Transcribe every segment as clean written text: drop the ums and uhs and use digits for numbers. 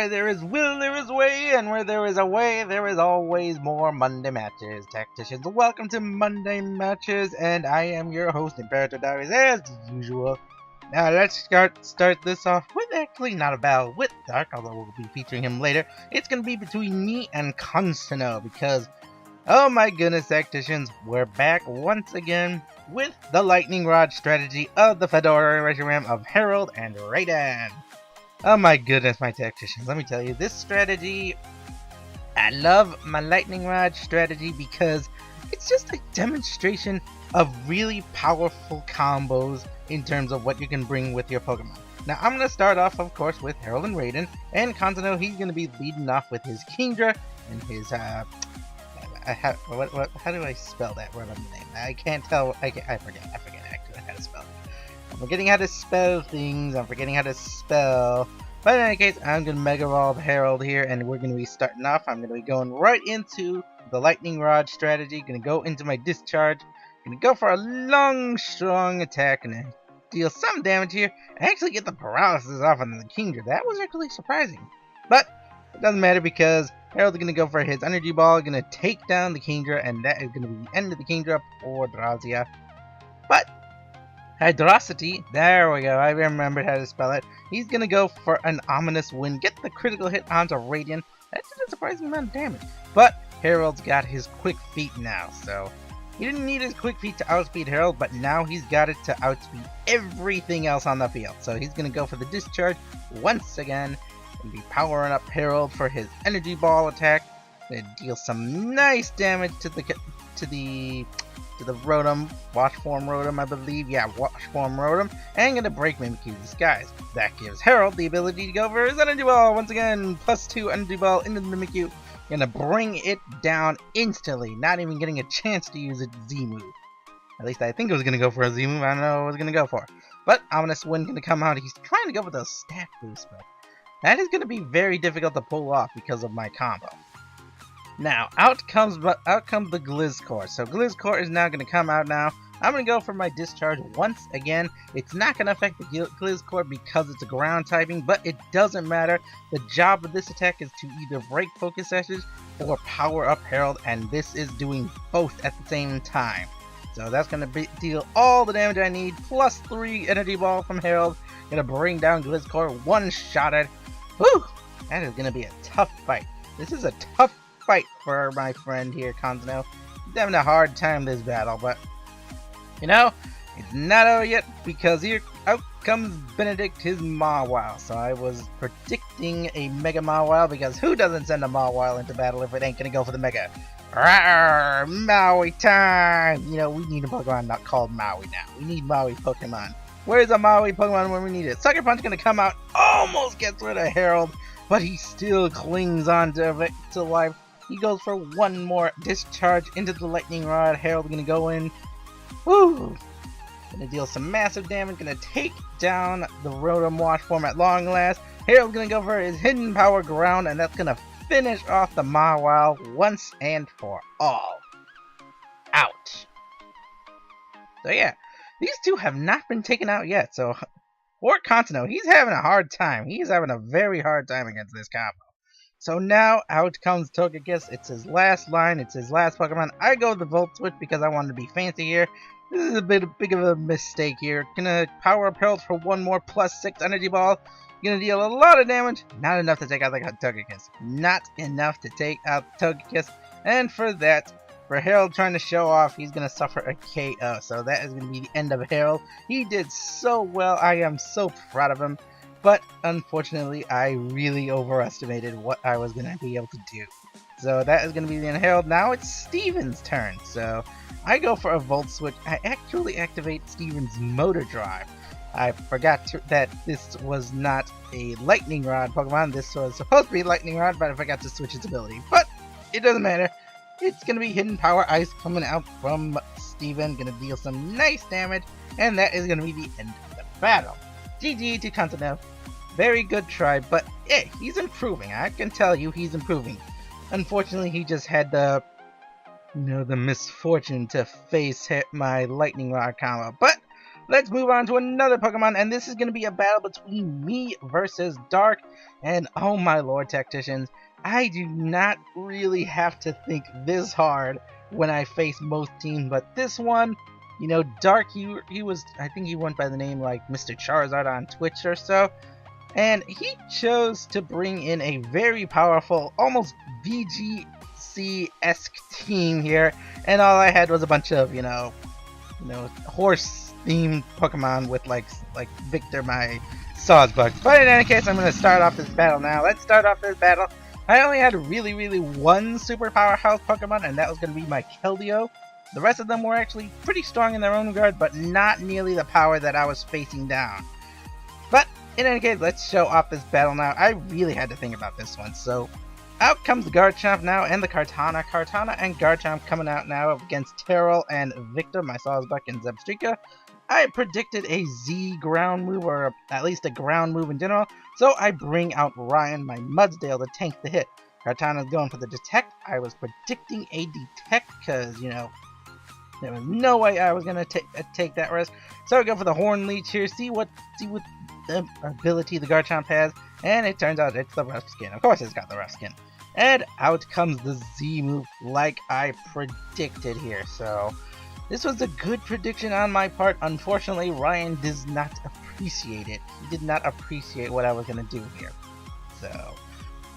Where there is will, there is way, and where there is a way, there is always more Monday Matches. Tacticians, welcome to Monday Matches, and I am your host, Imperator Diaries, as usual. Now let's start this off with actually not a battle with Dark, although we'll be featuring him later. It's going to be between me and Konsuno, because, oh my goodness, Tacticians, we're back once again with the Lightning Rod strategy of the Fedora regime of Herald and Raiden. Oh my goodness, my Tacticians, let me tell you, this strategy, I love my Lightning Rod strategy because it's just a demonstration of really powerful combos in terms of what you can bring with your Pokemon. Now, I'm going to start off, of course, with Herald and Raiden, and Konsuno, he's going to be leading off with his Kingdra and his, how do I spell that word on the name? I can't tell, I forget actually how to spell it. I'm forgetting how to spell things, I'm forgetting how to spell. But in any case, I'm going to Mega Evolve Herald here, and we're going to be starting off. I'm going to be going right into the Lightning Rod strategy. Going to go into my Discharge. Going to go for a long, strong attack and deal some damage here. And actually get the paralysis off on the Kingdra. That was actually surprising. But it doesn't matter because Herald's going to go for his Energy Ball. Going to take down the Kingdra, and that is going to be the end of the Kingdra for Drazia. But Hydrosity, there we go, I remembered how to spell it. He's gonna go for an Ominous Wind, get the critical hit onto Radiant. That did a surprising amount of damage. But Herald's got his Quick Feet now, so he didn't need his Quick Feet to outspeed Herald, but now he's got it to outspeed everything else on the field. So he's gonna go for the Discharge once again and be powering up Herald for his Energy Ball attack. Gonna deal some nice damage to the Rotom, Wash Form Rotom, I believe. Yeah, Wash Form Rotom. And gonna break Mimikyu's Disguise. That gives Herald the ability to go for his Energy Ball. Once again, +2 Energy Ball into the Mimikyu. Gonna bring it down instantly. Not even getting a chance to use its Z move. At least I think it was gonna go for a Z move. I don't know what it was gonna go for. But Ominous Wind gonna come out. He's trying to go for the Stat Boost, but that is gonna be very difficult to pull off because of my combo. Now, out comes the Gliscor. So Gliscor is now going to come out now. I'm going to go for my Discharge once again. It's not going to affect the Gliscor because it's a ground typing, but it doesn't matter. The job of this attack is to either break Focus Sashes or power up Herald, and this is doing both at the same time. So that's going to deal all the damage I need, +3 Energy Ball from Herald. Going to bring down Gliscor, one-shotted. Whew! That is going to be a tough fight. This is a tough fight for my friend here, Konsuno. He's having a hard time this battle, but you know, it's not over yet because here out comes Benedict, his Mawile. So I was predicting a Mega Mawile because who doesn't send a Mawile into battle if it ain't gonna go for the Mega? Rawr, Maui time! You know, we need a Pokemon not called Maui now. We need Maui Pokemon. Where's a Maui Pokemon when we need it? Sucker Punch gonna come out, almost gets rid of Herald, but he still clings on to life. He goes for one more Discharge into the Lightning Rod. Herald gonna go in. Woo! Gonna deal some massive damage. Gonna take down the Rotom Wash Form at long last. Herald gonna go for his Hidden Power Ground, and that's gonna finish off the Mawile once and for all. Ouch. So yeah, these two have not been taken out yet. So for Konsuno, he's having a hard time. He's having a very hard time against this combo. So now out comes Togekiss. It's his last line. It's his last Pokemon. I go with the Volt Switch because I wanted to be fancy here. This is a bit big of a mistake here. Gonna power up Herald for one more +6 Energy Ball. Gonna deal a lot of damage. Not enough to take out the Togekiss. Not enough to take out Togekiss. And for that, for Herald trying to show off, he's gonna suffer a KO. So that is gonna be the end of Herald. He did so well. I am so proud of him. But unfortunately, I really overestimated what I was going to be able to do. So that is going to be the end of Herald. Now it's Steven's turn. So I go for a Volt Switch. I actually activate Steven's Motor Drive. I forgot that this was not a Lightning Rod Pokemon. This was supposed to be Lightning Rod, but I forgot to switch its ability. But it doesn't matter. It's going to be Hidden Power Ice coming out from Steven. Going to deal some nice damage. And that is going to be the end of the battle. GG to Konsuno. Very good try, but hey, he's improving. I can tell you he's improving. Unfortunately, he just had the misfortune to face hit my Lightning Rod combo. But let's move on to another Pokemon, and this is going to be a battle between me versus Dark. And oh my lord, Tacticians, I do not really have to think this hard when I face most teams, but this one, you know, Dark, he was, I think he went by the name like Mr. Charizard on Twitch or so, and he chose to bring in a very powerful, almost VGC-esque team here, and all I had was a bunch of, you know, horse-themed Pokemon with like Victor, my Sawsbuck. But in any case, I'm going to start off this battle now. Let's start off this battle. I only had really one super powerhouse Pokemon, and that was going to be my Keldeo. The rest of them were actually pretty strong in their own regard, but not nearly the power that I was facing down. But in any case, let's show off this battle now. I really had to think about this one. So out comes the Garchomp now, and the Kartana. Kartana and Garchomp coming out now against Terrell and Victor, my Sawsbuck and Zebstrika. I predicted a Z ground move, or at least a ground move in general, so I bring out Ryan, my Mudsdale, to tank the hit. Kartana's going for the Detect. I was predicting a Detect because, you know, there was no way I was going to take that risk. So I go for the Horn Leech here, see what the ability the Garchomp has, and it turns out it's the Rough Skin. Of course it's got the Rough Skin. And out comes the Z move like I predicted here, so this was a good prediction on my part. Unfortunately, Ryan does not appreciate it. He did not appreciate what I was going to do here. So,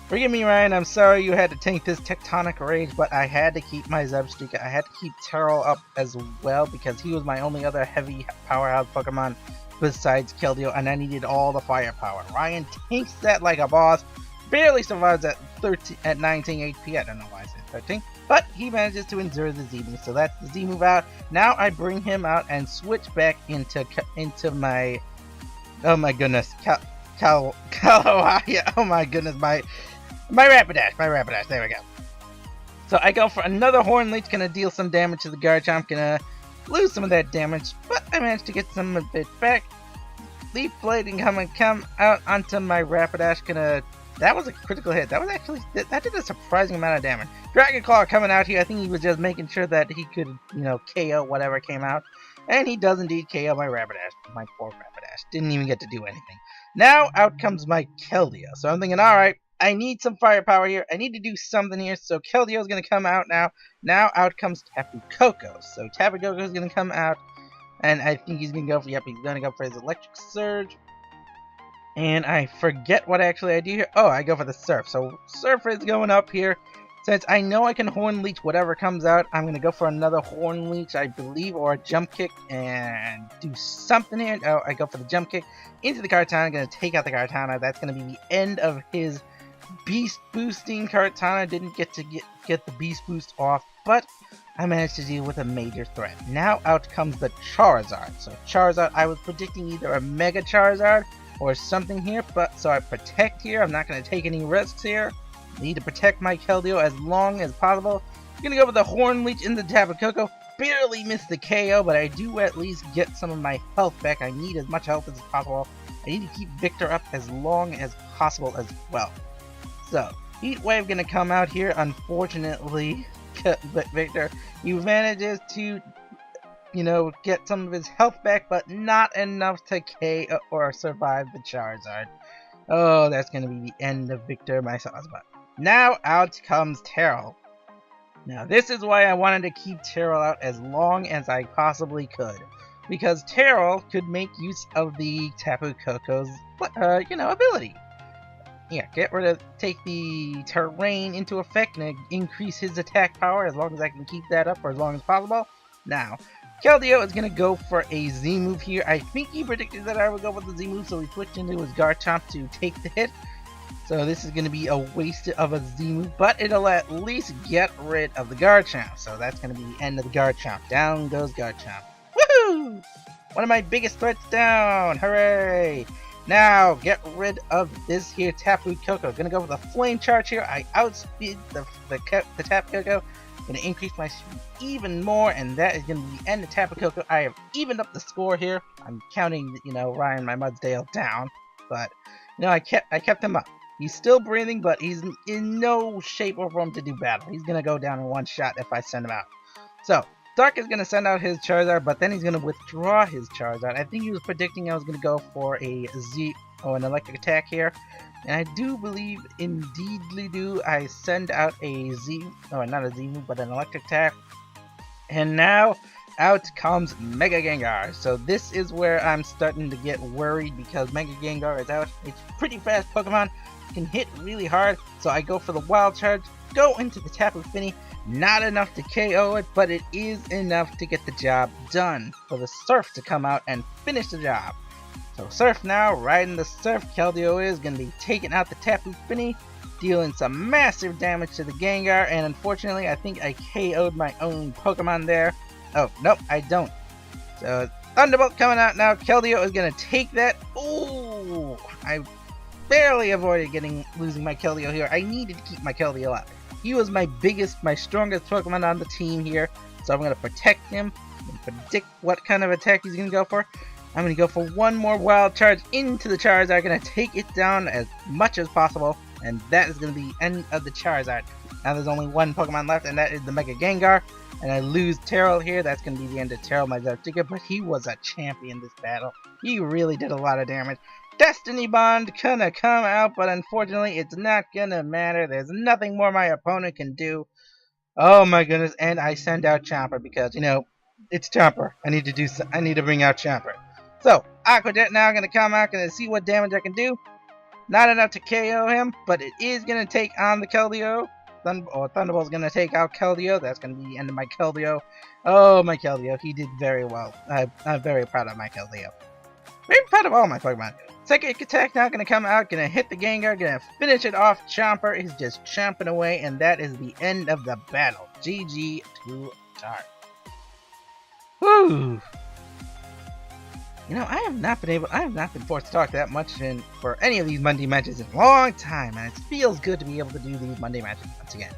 forgive me, Ryan. I'm sorry you had to tank this Tectonic Rage, but I had to keep my Zebstrika. I had to keep Terrell up as well because he was my only other heavy powerhouse Pokemon besides Keldeo, and I needed all the firepower. Ryan tanks that like a boss. Barely survives at 19 HP. I don't know why I said 13. But he manages to endure the Z move, so that's the Z move out. Now I bring him out and switch back into my, oh my goodness, Kalawaya. Oh my goodness, my Rapidash. There we go. So I go for another Horn Leech, gonna deal some damage to the Garchomp, gonna lose some of that damage, but I managed to get some of it back. Leaf Blade and come out onto my Rapidash, that was a critical hit. That did a surprising amount of damage. Dragon Claw coming out here. I think he was just making sure that he could, you know, KO whatever came out. And he does indeed KO my Rapidash. My poor Rapidash. Didn't even get to do anything. Now out comes my Keldeo. So I'm thinking, alright, I need some firepower here. I need to do something here. So Keldeo's going to come out now. Now out comes Tapu Koko. So Tapu Koko is going to come out. And I think he's going to go for, yep, he's going to go for his Electric Surge. And I forget what actually I do here. Oh, I go for the Surf. So Surf is going up here. Since I know I can Horn Leech whatever comes out, I'm going to go for another Horn Leech, I believe, or a Jump Kick and do something here. Oh, I go for the Jump Kick into the Kartana. I'm going to take out the Kartana. That's going to be the end of his Beast Boosting. Kartana didn't get to get the Beast Boost off, but I managed to deal with a major threat. Now out comes the Charizard. So Charizard, I was predicting either a Mega Charizard or something here, but so I protect here. I'm not going to take any risks here. I need to protect my Keldeo as long as possible. I'm going to go with the Horn Leech in the Tapu Koko. Barely missed the KO, but I do at least get some of my health back. I need as much health as possible. I need to keep Victor up as long as possible as well. So, Heat Wave going to come out here. Unfortunately, Victor, he manages to, you know, get some of his health back, but not enough to KO or survive the Charizard. Oh, that's going to be the end of Victor, my Sawsbuck. Now out comes Terrell. Now this is why I wanted to keep Terrell out as long as I possibly could, because Terrell could make use of the Tapu Koko's, you know, ability. Yeah, take the terrain into effect and increase his attack power as long as I can keep that up for as long as possible. Now, Keldeo is going to go for a Z move here. I think he predicted that I would go with the Z move, so he switched into his Garchomp to take the hit. So this is going to be a waste of a Z move, but it'll at least get rid of the Garchomp. So that's going to be the end of the Garchomp. Down goes Garchomp. Woohoo! One of my biggest threats down! Hooray! Now, get rid of this here Tapu Koko. Gonna go with a Flame Charge here. I outspeed the Tapu Koko. Gonna increase my speed even more, and that is gonna be the end of Tapu Koko. I have evened up the score here. I'm counting, you know, Ryan, my Mudsdale, down, but you know, I kept him up. He's still breathing, but he's in no shape or form to do battle. He's gonna go down in one shot if I send him out. So, Dark is going to send out his Charizard, but then he's going to withdraw his Charizard. I think he was predicting I was going to go for a Z or an electric attack here. And I do believe, indeedly do, I send out a Z, or not a Z move, but an electric attack. And now, out comes Mega Gengar. So this is where I'm starting to get worried because Mega Gengar is out. It's pretty fast Pokemon, can hit really hard. So I go for the Wild Charge, go into the Tapu Fini. Not enough to KO it, but it is enough to get the job done. For the Surf to come out and finish the job. So Surf now, riding the Surf, Keldeo is going to be taking out the Tapu Fini, dealing some massive damage to the Gengar, and unfortunately I think I KO'd my own Pokemon there. Oh, nope, I don't. So Thunderbolt coming out now, Keldeo is going to take that. Ooh, I barely avoided losing my Keldeo here. I needed to keep my Keldeo alive. He was my strongest Pokemon on the team here, so I'm going to protect him and predict what kind of attack he's going to go for. I'm going to go for one more Wild Charge into the Charizard. I'm going to take it down as much as possible. And that is going to be the end of the Charizard. Now there's only one Pokemon left, and that is the Mega Gengar. And I lose Terrell here. That's going to be the end of Terrell, my Zartika. But he was a champion this battle. He really did a lot of damage. Destiny Bond gonna come out, but unfortunately it's not gonna matter. There's nothing more my opponent can do. Oh my goodness. And I send out Chomper because, you know, it's Chomper. I need to bring out Chomper. So, Aqua Jet now going to come out, going to see what damage I can do. Not enough to KO him, but it is going to take on the Keldeo. Thunderbolt's going to take out Keldeo. That's going to be the end of my Keldeo. Oh, my Keldeo. He did very well. I'm very proud of my Keldeo. Very proud of all my Pokemon. Second attack now going to come out, going to hit the Gengar, going to finish it off. Chomper is just chomping away, and that is the end of the battle. GG to Dark. Whew. You know, I have not been forced to talk that much for any of these Monday matches in a long time, and it feels good to be able to do these Monday matches once again.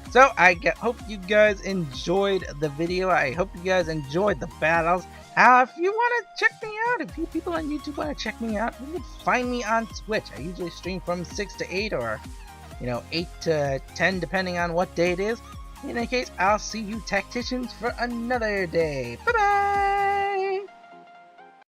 So, hope you guys enjoyed the video. I hope you guys enjoyed the battles. If you want to check me out, if you people on YouTube want to check me out, you can find me on Twitch. I usually stream from 6 to 8 or, 8 to 10 depending on what day it is. In any case, I'll see you Tacticians for another day. Bye-bye!